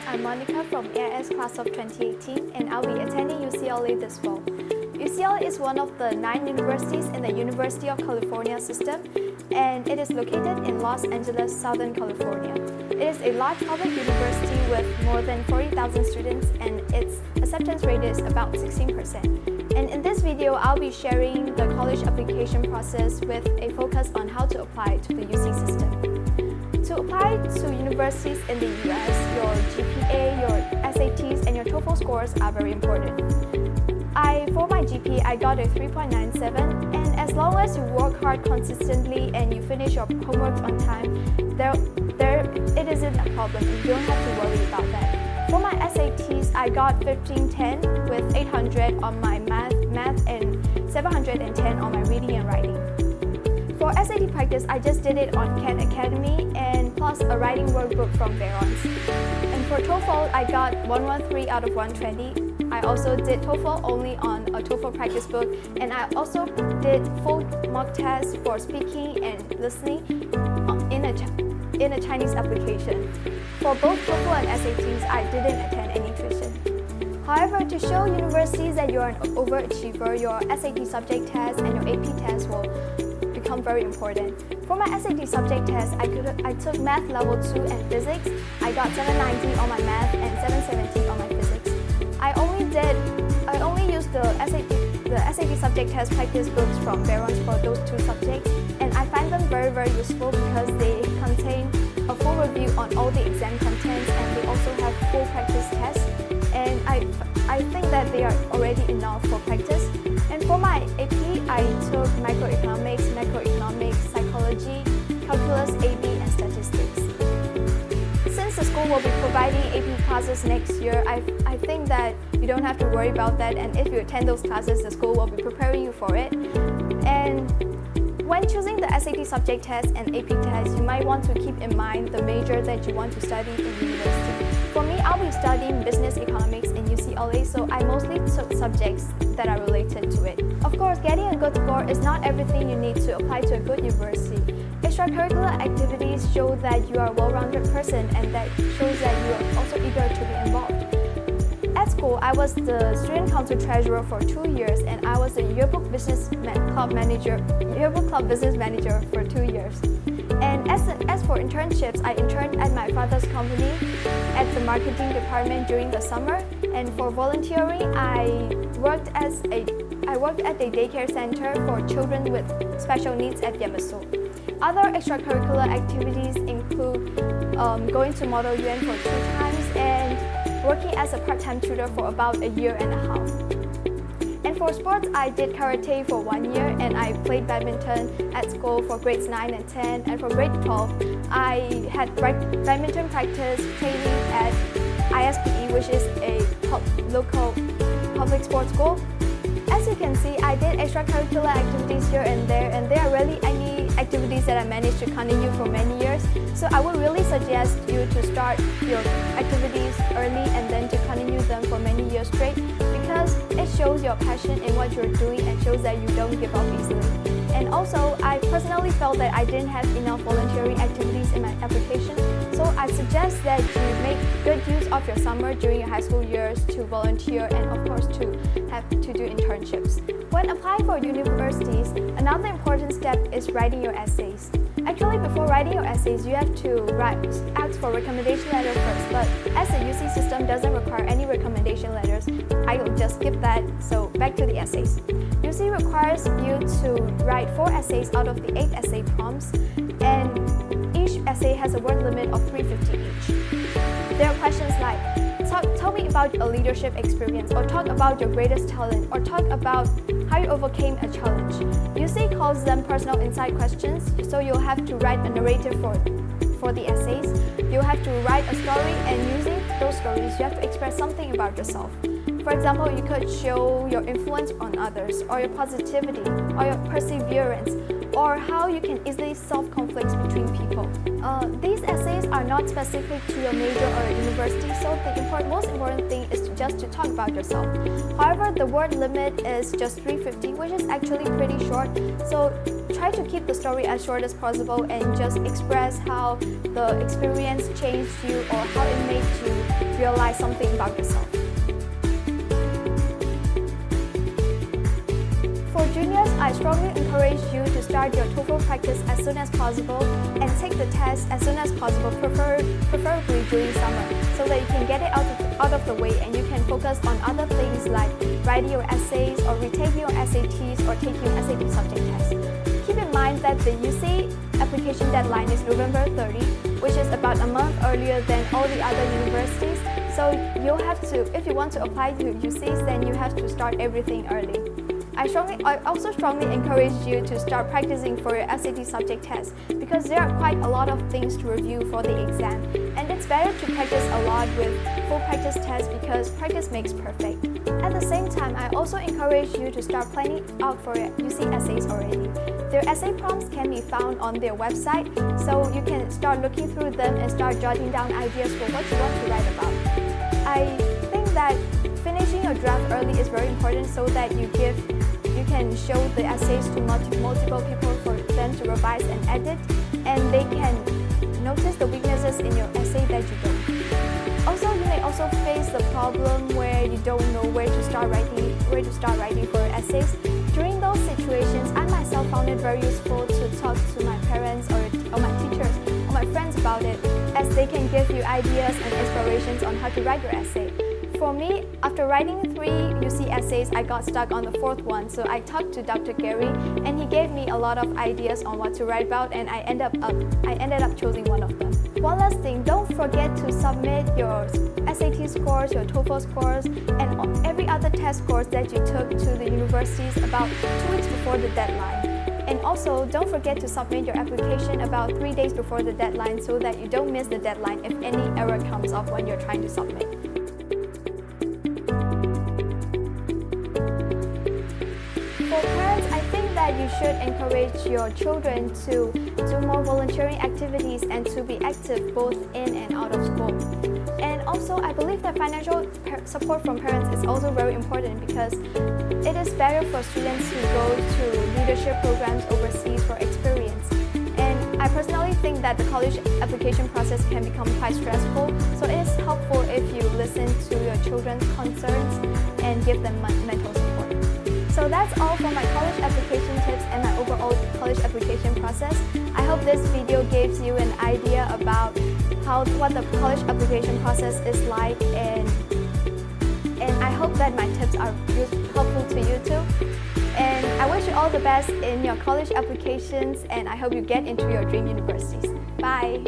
I'm Monica from AIS class of 2018 and I'll be attending UCLA this fall. UCLA is one of the 9 universities in the University of California system and it is located in Los Angeles, Southern California. It is a large public university with more than 40,000 students and its acceptance rate is about 16%. And in this video, I'll be sharing the college application process with a focus on how to apply to the UC system. To apply to universities in the US, your GPA, your SATs, and your TOEFL scores are very important. For my GPA, I got a 3.97, and as long as you work hard consistently and you finish your homework on time, it isn't a problem and you don't have to worry about that. For my SATs, I got 1510 with 800 on my math and 710 on my reading and writing. For SAT practice, I just did it on Khan Academy and plus a writing workbook from Barron's. And for TOEFL, I got 113 out of 120. I also did TOEFL only on a TOEFL practice book, and I also did full mock tests for speaking and listening in a Chinese application. For both TOEFL and SATs, I didn't attend any tuition. However, to show universities that you're an overachiever, your SAT subject test and your AP test will become very important. For my SAT subject test, I took math level 2 and physics. I got 790 on my math and 770 on my physics. I only used the SAT subject test practice books from Barron's for those 2 subjects, and I find them very, very useful because they contain a full review on all the exam contents and they also have full practice tests, and I think that they are already enough for practice. And for my AP, I took microeconomics, psychology, calculus, AB, and statistics. Since the school will be providing AP classes next year, I think that you don't have to worry about that, and if you attend those classes, the school will be preparing you for it. And when choosing the SAT subject test and AP test, you might want to keep in mind the major that you want to study in university. For me, I'll be studying business economics in UCLA, so I mostly took subjects that are related to it. Of course, getting a good score is not everything you need to apply to a good university. Extracurricular activities show that you are a well-rounded person and that shows that you are also eager to be involved. At school, I was the student council treasurer for 2 years and I was the yearbook club business manager for 2 years. And as for internships, I interned at my father's company at the marketing department during the summer. And for volunteering, I worked at the daycare center for children with special needs at Yemesu. Other extracurricular activities include going to Model UN for 2 times and working as a part-time tutor for about a year and a half. And for sports, I did karate for 1 year and I played badminton at school for grades 9 and 10. And for grade 12, I had badminton practice training at ISPE, which is a local public sports school. As you can see, I did extracurricular activities here and there are really any activities that I managed to continue for many years. So I would really suggest you to start your activities early and then to continue them for many years straight, because it shows your passion in what you're doing and shows that you don't give up easily. And also, I personally felt that I didn't have enough volunteering activities in my application, so I suggest that you make good use of your summer during your high school years to volunteer and of course to do internships. When applying for universities, another important step is writing your essays. Actually, before writing your essays, you have to ask for recommendation letter first, but as the UC system doesn't require any recommendation letters, I will just skip that, so back to the essays. UC requires you to write 4 essays out of the 8 essay prompts, and each essay has a word limit of 350 each. There are questions like, tell me about a leadership experience, or talk about your greatest talent, or talk about how you overcame a challenge. UC calls them personal insight questions, so you'll have to write a narrative for the essays. You'll have to write a story, and using those stories, you have to express something about yourself. For example, you could show your influence on others, or your positivity, or your perseverance, or how you can easily solve conflicts between people. These essays are not specific to your major or university, so the most important thing is to just to talk about yourself. However, the word limit is just 350, which is actually pretty short. So try to keep the story as short as possible and just express how the experience changed you or how it made you realize something about yourself. For juniors, I strongly encourage you to start your TOEFL practice as soon as possible and take the test as soon as possible, preferably during summer, so that you can get it out of the way and you can focus on other things like writing your essays or retaking your SATs or taking your SAT subject test. Keep in mind that the UC application deadline is November 30, which is about a month earlier than all the other universities. So you'll have to, if you want to apply to UCs, then you have to start everything early. I also strongly encourage you to start practicing for your SAT subject test because there are quite a lot of things to review for the exam, and it's better to practice a lot with full practice tests because practice makes perfect. At the same time, I also encourage you to start planning out for your UC essays already. Their essay prompts can be found on their website, so you can start looking through them and start jotting down ideas for what you want to write about. I think that finishing your draft early is very important so that you can show the essays to multiple people for them to revise and edit, and they can notice the weaknesses in your essay that you don't. Also, you may also face the problem where you don't know where to start writing for your essays. During those situations, I myself found it very useful to talk to my parents or my teachers or my friends about it, as they can give you ideas and inspirations on how to write your essay. For me, after writing 3 UC essays, I got stuck on the 4th one, so I talked to Dr. Gary and he gave me a lot of ideas on what to write about, and I ended up choosing one of them. One last thing, don't forget to submit your SAT scores, your TOEFL scores, and every other test scores that you took to the universities about 2 weeks before the deadline. And also, don't forget to submit your application about 3 days before the deadline so that you don't miss the deadline if any error comes up when you're trying to submit. For parents, I think that you should encourage your children to do more volunteering activities and to be active both in and out of school. And also, I believe that financial support from parents is also very important because it is better for students who go to leadership programs overseas for experience. And I personally think that the college application process can become quite stressful, so it is helpful if you listen to your children's concerns and give them mental support. So that's all for my college application tips and my overall college application process. I hope this video gives you an idea about what the college application process is like, and I hope that my tips are helpful to you too. And I wish you all the best in your college applications, and I hope you get into your dream universities. Bye!